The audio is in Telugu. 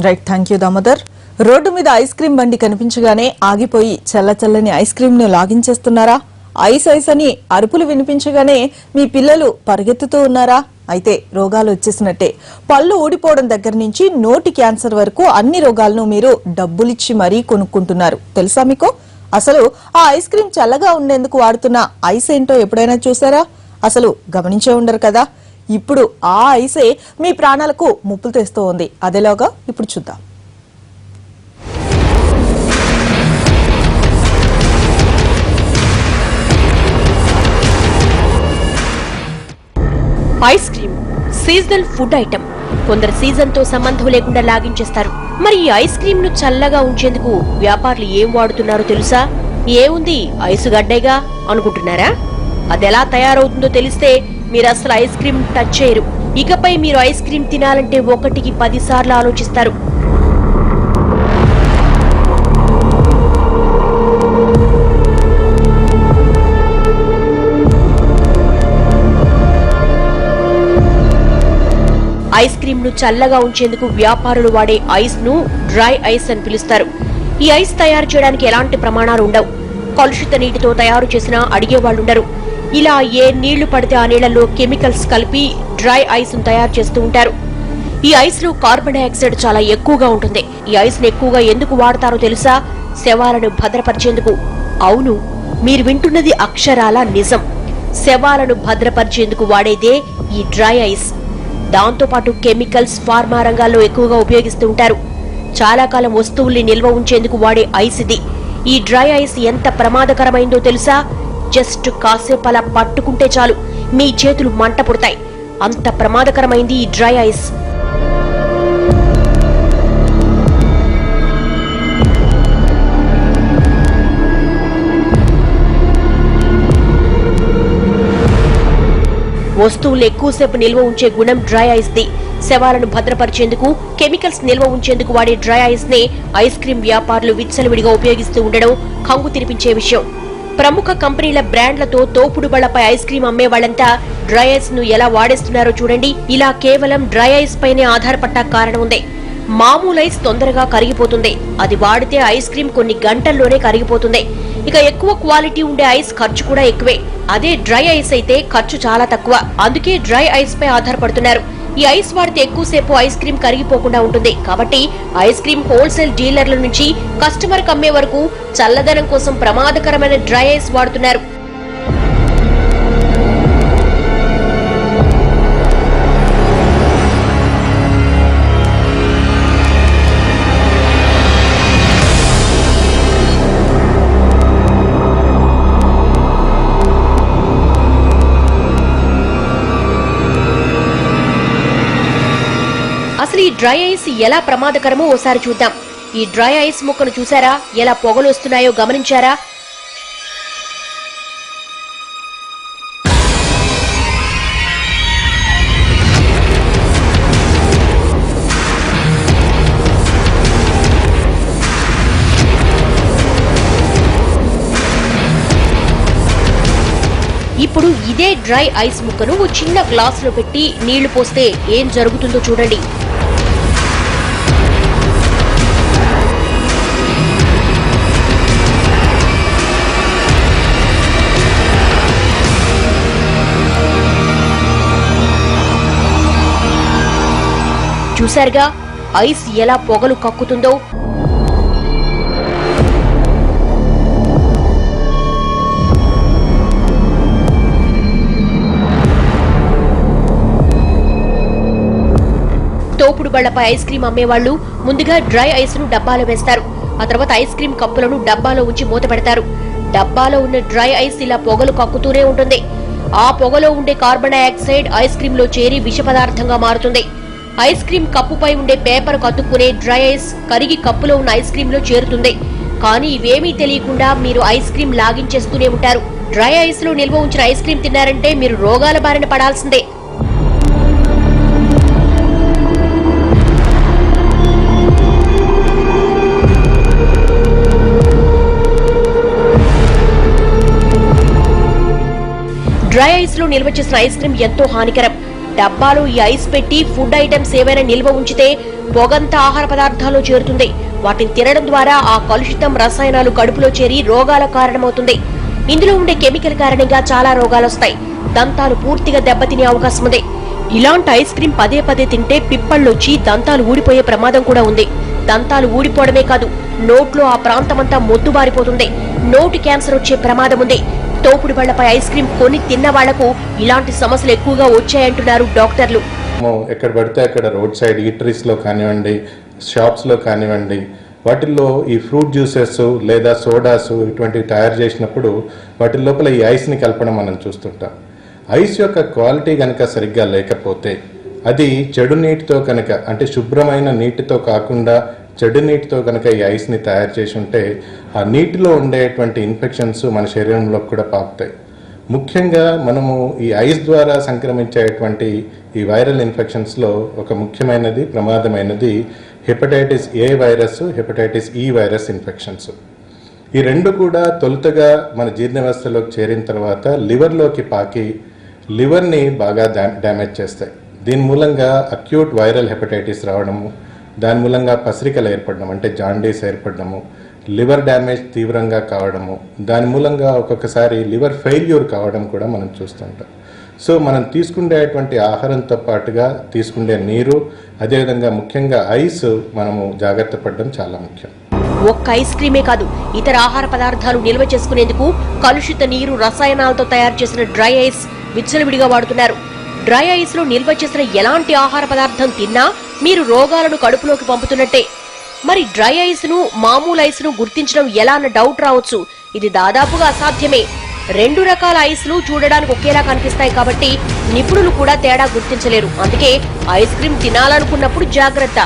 Right, thank you Damodar. Road మీద ఐస్ క్రీమ్ బండి కనిపించగానే ఆగిపోయి చల్లచల్లని ఐస్ క్రీమ్ ను లాగించేస్తున్నారా? ఐస్ ఐస్ అని అరుపులు వినిపించగానే మీ పిల్లలు పరిగెత్తుతూ ఉన్నారా? అయితే రోగాలు వచ్చేసినట్టే. పళ్ళు ఊడిపోవడం దగ్గర నుంచి నోటి క్యాన్సర్ వరకు అన్ని రోగాలను మీరు డబ్బులిచ్చి మరీ కొనుక్కుంటున్నారు. తెలుసా మీకు? అసలు ఆ ఐస్ క్రీమ్ చల్లగా ఉండేందుకు వాడుతున్న ఐస్ ఏంటో ఎప్పుడైనా చూసారా? అసలు గమనించే ఉండరు కదా. ఇప్పుడు ఆ ఐసే మీ ప్రాణాలకు ముప్పులు తెస్తూ ఉంది. అదేలాగా ఇప్పుడు చూద్దాం. Ice cream seasonal food item. కొందరు సీజన్ తో సంబంధం లేకుండా లాగించేస్తారు. మరి ఈ ఐస్ క్రీమ్ ను చల్లగా ఉంచేందుకు వ్యాపారులు ఏం వాడుతున్నారో తెలుసా? ఏముంది, ఐసు గడ్డేగా అనుకుంటున్నారా? అదెలా తయారవుతుందో తెలిస్తే మీరు అసలు ఐస్ క్రీమ్ టచ్ చేయరు. ఇకపై మీరు ఐస్ క్రీమ్ తినాలంటే 1కి 10 సార్లు ఆలోచిస్తారు. ఐస్ క్రీమ్ ను చల్లగా ఉంచేందుకు వ్యాపారులు వాడే ఐస్ ను డ్రై ఐస్ అని పిలుస్తారు. ఈ ఐస్ తయారు చేయడానికి ఎలాంటి ప్రమాణాలు ఉండవు. కలుషిత నీటితో తయారు చేసినా అడిగేవాళ్లుండరు. ఇలా ఏ నీళ్లు పడితే ఆ నీళ్లలో కెమికల్స్ కలిపి డ్రై ఐస్ ను తయారు చేస్తూ ఉంటారు. ఈ ఐస్ లో కార్బన్ డైఆక్సైడ్ చాలా ఎక్కువగా ఉంటుంది. ఈ ఐస్ ను ఎక్కువగా ఎందుకు వాడతారో తెలుసా? శవాలను భద్రపరిచేందుకు. అవును, మీరు వింటున్నది అక్షరాల నిజం. శవాలను భద్రపరిచేందుకు వాడేదే ఈ డ్రై ఐస్. దాంతో పాటు కెమికల్స్ ఫార్మా రంగాల్లో ఎక్కువగా ఉపయోగిస్తూ ఉంటారు. చాలా కాలం వస్తువుల్ని నిల్వ ఉంచేందుకు వాడే ఐస్ ఇది. ఈ డ్రై ఐస్ ఎంత ప్రమాదకరమైందో తెలుసా? జస్ట్ కాసేపు అలా పట్టుకుంటే చాలు మీ చేతులు మంట పుడతాయి. అంత ప్రమాదకరమైంది ఈ డ్రై ఐస్. వస్తువులు ఎక్కువసేపు నిల్వ ఉంచే గుణం డ్రై ఐస్ ది. శవాలను భద్రపరిచేందుకు, కెమికల్స్ నిల్వ ఉంచేందుకు వాడే డ్రై ఐస్ నే ఐస్ క్రీమ్ వ్యాపారులు విచ్చలవిడిగా ఉపయోగిస్తూ ఉండడం కంగు తినిపించే విషయం. ప్రముఖ కంపెనీల బ్రాండ్లతో తోపుడు బళ్లపై ఐస్ క్రీమ్ అమ్మే వాళ్ళంతా డ్రై ఐస్ ను ఎలా వాడేస్తున్నారో చూడండి. ఇలా కేవలం డ్రై ఐస్ పైనే ఆధారపడ్డ కారణం ఉంది. మామూలు ఐస్ తొందరగా కరిగిపోతుంది. అది వాడితే ఐస్ క్రీమ్ కొన్ని గంటల్లోనే కరిగిపోతుంది. ఇక ఎక్కువ క్వాలిటీ ఉండే ఐస్ ఖర్చు కూడా ఎక్కువే. అదే డ్రై ఐస్ అయితే ఖర్చు చాలా తక్కువ. అందుకే డ్రై ఐస్ పై ఆధారపడుతున్నారు. ఈ ఐస్ వాడితే ఎక్కువసేపు ఐస్ క్రీమ్ కరిగిపోకుండా ఉంటుంది. కాబట్టి ఐస్ క్రీమ్ హోల్సేల్ డీలర్ల నుంచి కస్టమర్ కు అమ్మే వరకు చల్లదనం కోసం ప్రమాదకరమైన డ్రై ఐస్ వాడుతున్నారు. అసలు ఈ డ్రై ఐస్ ఎలా ప్రమాదకరమో ఓసారి చూద్దాం. ఈ డ్రై ఐస్ ముక్కను చూసారా? ఎలా పొగలు వస్తున్నాయో గమనించారా? ఇప్పుడు ఇదే డ్రై ఐస్ ముక్కను ఓ చిన్న గ్లాస్ లో పెట్టి నీళ్లు పోస్తే ఏం జరుగుతుందో చూడండి. చూశారుగా ఐస్ ఎలా పొగలు కక్కుతుందో. తోపుడు బళ్లపై ఐస్ క్రీమ్ అమ్మేవాళ్లు ముందుగా డ్రై ఐస్ ను డబ్బాలో వేస్తారు. ఆ తర్వాత ఐస్ క్రీమ్ కప్పులను డబ్బాలో ఉంచి మూత పెడతారు. డబ్బాలో ఉన్న డ్రై ఐస్ ఇలా పొగలు కక్కుతూనే ఉంటుంది. ఆ పొగలో ఉండే కార్బన్ డైఆక్సైడ్ ఐస్ క్రీమ్ లో చేరి విష పదార్థంగా మారుతుంది. ఐస్ క్రీమ్ కప్పుపై ఉండే పేపర్ కతుక్కునే డ్రై ఐస్ కరిగి కప్పులో ఉన్న ఐస్ క్రీమ్ లో చేరుతుంది. కానీ ఇవేమీ తెలియకుండా మీరు ఐస్ క్రీమ్ లాగించేస్తూనే ఉంటారు. డ్రై ఐస్ లో నిల్వ ఉంచిన ఐస్ క్రీమ్ తిన్నారంటే మీరు రోగాల బారిన పడాల్సిందే. డ్రై ఐస్ లో నిల్వ చేసిన ఐస్ క్రీమ్ ఎంతో హానికరం. డబ్బాలో ఈ ఐస్ పెట్టి ఫుడ్ ఐటమ్స్ ఏవైనా నిల్వ ఉంచితే పొగంతా ఆహార పదార్థాల్లో చేరుతుంది. వాటిని తినడం ద్వారా ఆ కలుషితం రసాయనాలు కడుపులో చేరి రోగాల కారణమవుతుంది. ఇందులో ఉండే కెమికల్ కారణంగా చాలా రోగాలొస్తాయి. దంతాలు పూర్తిగా దెబ్బతినే అవకాశం ఉంది. ఇలాంటి ఐస్ క్రీం పదే పదే తింటే పిప్పళ్ళొచ్చి దంతాలు ఊడిపోయే ప్రమాదం కూడా ఉంది. దంతాలు ఊడిపోవడమే కాదు, నోట్లో ఆ ప్రాంతమంతా మొద్దుబారిపోతుంది. నోటి క్యాన్సర్ వచ్చే ప్రమాదం ఉంది. తోపుడు బళ్లపై ఐస్ క్రీం కొని తిన్న వాళ్లకు ఇలాంటి సమస్యలు ఎక్కువగా వచ్చాయంటున్నారు డాక్టర్లు. ఎక్కడ పడితే అక్కడ రోడ్ సైడ్ ఈటరీస్ లో కానివ్వండి, షాప్స్ లో కానివ్వండి, వాటిల్లో ఈ ఫ్రూట్ జ్యూసెస్ లేదా సోడాస్ ఇటువంటివి తయారు చేసినప్పుడు వాటి లోపల ఈ ఐస్ని కలపడం మనం చూస్తుంటాం. ఐస్ యొక్క క్వాలిటీ కనుక సరిగ్గా లేకపోతే అది చెడు నీటితో కనుక, అంటే శుభ్రమైన నీటితో కాకుండా చెడు నీటితో కనుక ఈ ఐస్ని తయారు చేసి ఉంటే ఆ నీటిలో ఉండేటువంటి ఇన్ఫెక్షన్స్ మన శరీరంలో కూడా పాకుతాయి. ముఖ్యంగా మనము ఈ ఐస్ ద్వారా సంక్రమించేటువంటి ఈ వైరల్ ఇన్ఫెక్షన్స్లో ఒక ముఖ్యమైనది, ప్రమాదమైనది hepatitis A virus, hepatitis E virus infections. ఈ రెండు కూడా తొలుతగా మన జీర్ణ వ్యవస్థలోకి చేరిన తర్వాత లివర్లోకి పాకి లివర్ని బాగా డ్యామేజ్ చేస్తాయి. దీని మూలంగా అక్యూట్ వైరల్ హెపటైటిస్ రావడము, దాని మూలంగా పసిరికలు ఏర్పడడం, అంటే జాండీస్ ఏర్పడము, లివర్ డ్యామేజ్ తీవ్రంగా కావడము, దాని మూలంగా ఒక్కొక్కసారి లివర్ ఫెయిల్యూర్ కావడం కూడా మనం చూస్తుంటాం. సో మనం తీసుకునేటువంటి ఆహారంతో పాటుగా తీసుకునే నీరు, అదేవిధంగా ముఖ్యంగా ఐస్ మనము జాగ్రత్త పడడం చాలా ముఖ్యం. ఒక్క ఐస్ క్రీమే కాదు, ఇతర ఆహార పదార్థాలు నిల్వ చేసుకునేందుకు కలుషిత నీరు, రసాయనాలతో తయారు చేసిన డ్రై ఐస్ విచ్చలవిడిగా వాడుతున్నారు. డ్రై ఐస్ లో నిల్వ చేసిన ఎలాంటి ఆహార పదార్థం తిన్నా మీరు రోగాలను కడుపులోకి పంపుతున్నట్టే. మరి డ్రై ఐస్ ను, మామూలు ఐస్ ను గుర్తించడం ఎలా అన్న డౌట్ రావచ్చు. ఇది దాదాపుగా అసాధ్యమే. రెండు రకాల ఐస్లు చూడడానికి ఒకేలా కనిపిస్తాయి కాబట్టి నిపుణులు కూడా తేడా గుర్తించలేరు. అందుకే ఐస్ క్రీం తినాలనుకున్నప్పుడు జాగ్రత్త.